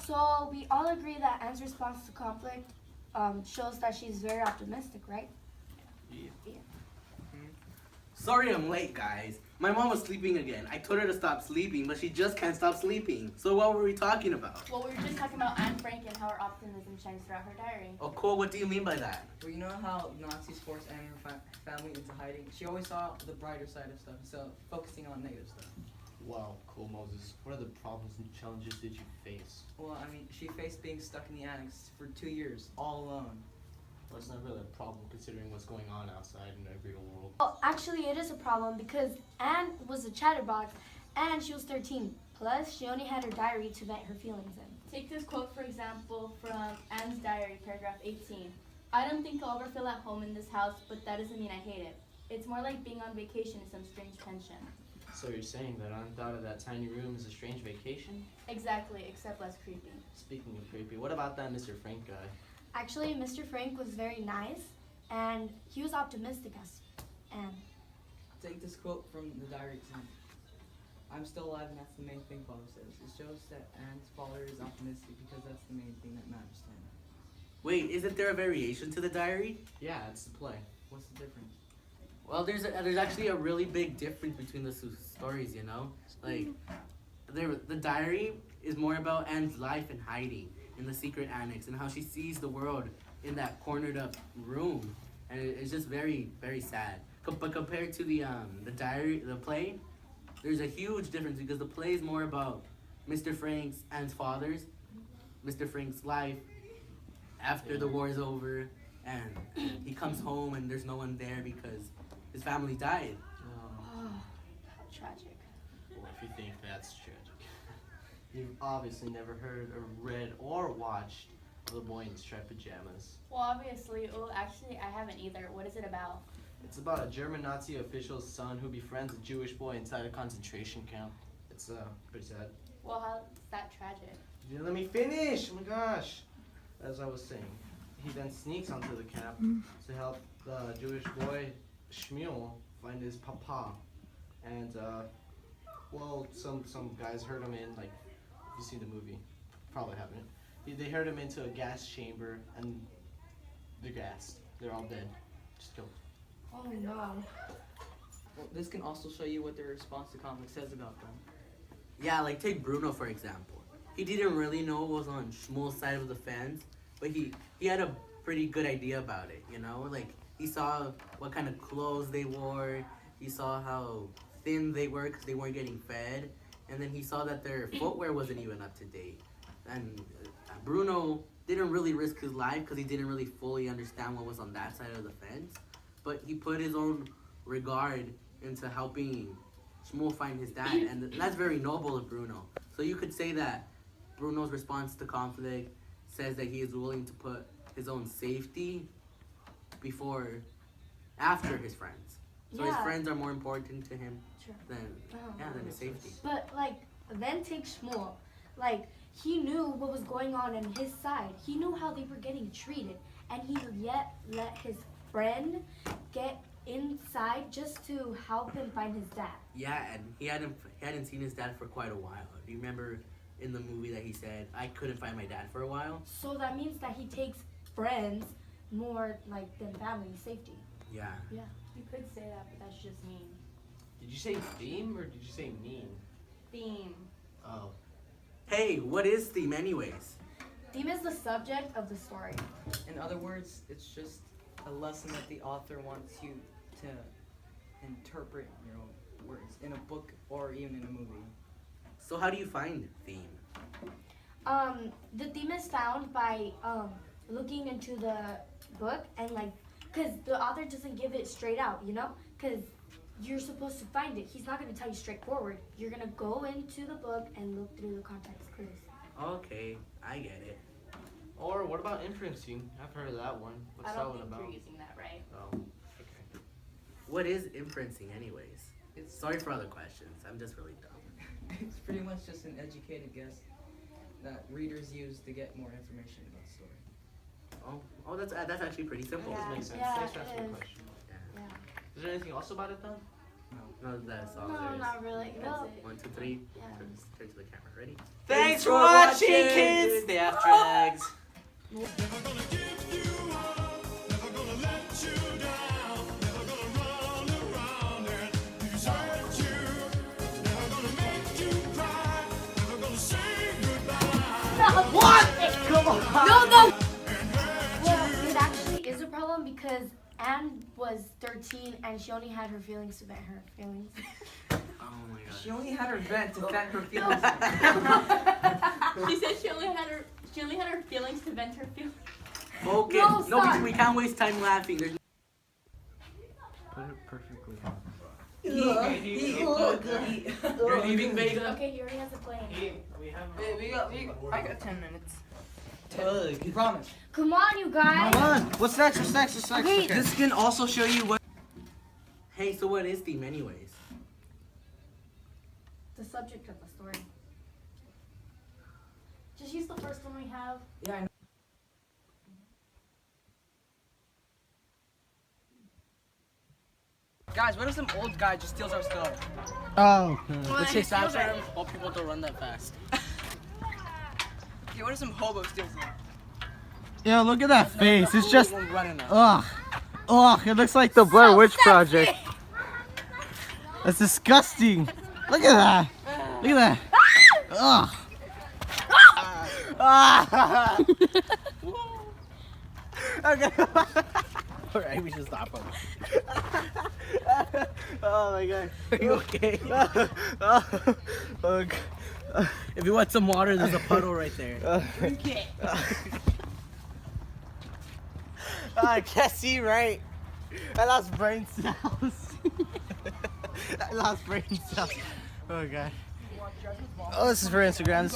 So we all agree that Anne's response to conflict shows that she's very optimistic, right? Yeah. Yeah. Sorry I'm late, guys. My mom was sleeping again. I told her to stop sleeping, but she just can't stop sleeping. So what were we talking about? Well, we were just talking about Anne Frank and how her optimism shines throughout her diary. Oh, cool. What do you mean by that? Well, you know how Nazis forced Anne and her family into hiding? She always saw the brighter side of stuff, so focusing on negative stuff. Wow, cool, Moses. What other problems and challenges did you face? Well, I mean, she faced being stuck in the annex for 2 years, all alone. Well, it's not really a problem considering what's going on outside in the real world. Well, actually, it is a problem because Anne was a chatterbox and she was 13. Plus, she only had her diary to vent her feelings in. Take this quote, for example, from Anne's diary, paragraph 18. I don't think I'll ever feel at home in this house, but that doesn't mean I hate it. It's more like being on vacation in some strange tension. So you're saying that I thought of that tiny room as a strange vacation? Exactly, except less creepy. Speaking of creepy, what about that Mr. Frank guy? Actually, Mr. Frank was very nice and he was optimistic as Anne. Take this quote from the diary too. I'm still alive and that's the main thing Father says. It shows that Anne's father is optimistic because that's the main thing that matters to him. Wait, isn't there a variation to the diary? Yeah, it's the play. What's the difference? Well, there's actually a really big difference between the two stories, you know? Like, the diary is more about Anne's life in hiding in the secret annex and how she sees the world in that cornered up room. And it's just very, very sad. But compared to the diary, the play, there's a huge difference because the play is more about Mr. Frank's, Anne's father's, Mr. Frank's life after the war is over, and he comes home and there's no one there because his family died. Oh, how tragic. Well, if you think that's tragic. You've obviously never heard or read or watched The Boy in Striped Pajamas. Well, obviously, actually, I haven't either. What is it about? It's about a German Nazi official's son who befriends a Jewish boy inside a concentration camp. It's pretty sad. Well, how's that tragic? You didn't let me finish! Oh my gosh! As I was saying, he then sneaks onto the camp to help the Jewish boy, Shmuel, find his papa. And, well, some guys herd him in, like, if you see the movie, probably haven't. They herd him into a gas chamber, and they're gassed. They're all dead. Just killed. Oh no. Well, this can also show you what their response to conflict says about them. Yeah, like take Bruno for example. He didn't really know what was on Shmuel's side of the fence, but he had a pretty good idea about it, you know? Like, he saw what kind of clothes they wore, he saw how thin they were because they weren't getting fed, and then he saw that their footwear wasn't even up to date. And Bruno didn't really risk his life because he didn't really fully understand what was on that side of the fence, but he put his own regard into helping Shmuel find his dad, and that's very noble of Bruno. So you could say that Bruno's response to conflict says that he is willing to put his own safety after his friends. So his Yeah. friends are more important to him Sure. than his safety. But like, then take Shmuel. Like, he knew what was going on in his side. He knew how they were getting treated, and he yet let his friend get inside just to help him find his dad. Yeah, and he hadn't seen his dad for quite a while. Do you remember in the movie that he said, "I couldn't find my dad for a while"? So that means that he takes friends more like than family safety. Yeah. Yeah. You could say that, but that's just mean. Did you say theme or did you say mean? Theme. Oh. Hey, what is theme anyways? Theme is the subject of the story. In other words, it's just a lesson that the author wants you to interpret your own words in a book or even in a movie. So how do you find theme? The theme is found by looking into the book and like, cause the author doesn't give it straight out, you know, cause you're supposed to find it. He's not gonna tell you straightforward. You're gonna go into the book and look through the context clues. Okay, I get it. Or what about inferencing? I've heard of that one. What's I that don't one think about? you're using that right. Oh, okay. What is imprinting anyways? It's Sorry for other questions. I'm just really dumb. it's pretty much just an educated guess that readers use to get more information about the story. Oh, that's actually pretty simple. Yeah. Makes sense. Yeah, Thanks for it asking the is. question. Yeah. Yeah. Is there anything else about it then? No. No, that's all No, there is. not really. That's No. it. 1, 2, 3. Yeah. Turn to the camera. Ready? Thanks for watching, kids. Stay after eggs. What? Come on. No. Well, it actually is a problem because Anne was 13 and she only had her feelings to vent her feelings. Oh my god. She only had her vent to vent her feelings. She said she only had her feelings to vent her feelings. Focus. No, No, stop. we can't waste time laughing. There's Put it perfectly. You're leaving Vega. Okay, he already has a plan. I got 10 minutes. Ugh. Promise. Come on, you guys. Come on. What's next? What's next? What's next? Wait. Okay. This can also show you what. Hey, so what is theme, anyways? The subject of the story. Just use the first one we have. Yeah, I know. Guys, what if some old guy just steals our stuff? Oh. Let's chase after him. Hope people don't run that fast. Yeah, what if some hobo steals them? Yeah, look at that face. It's just. We're running out. Ugh. Ugh. It looks like the Blair Witch Project. That's disgusting. Look at that. Look at that. Ugh. Ah. Okay. Alright, we should stop him. Oh my god. Are you okay? Okay. If you want some water, there's a puddle right there. I can't see right. I lost brain cells. I lost brain cells. Oh god. Oh, this is for Instagram.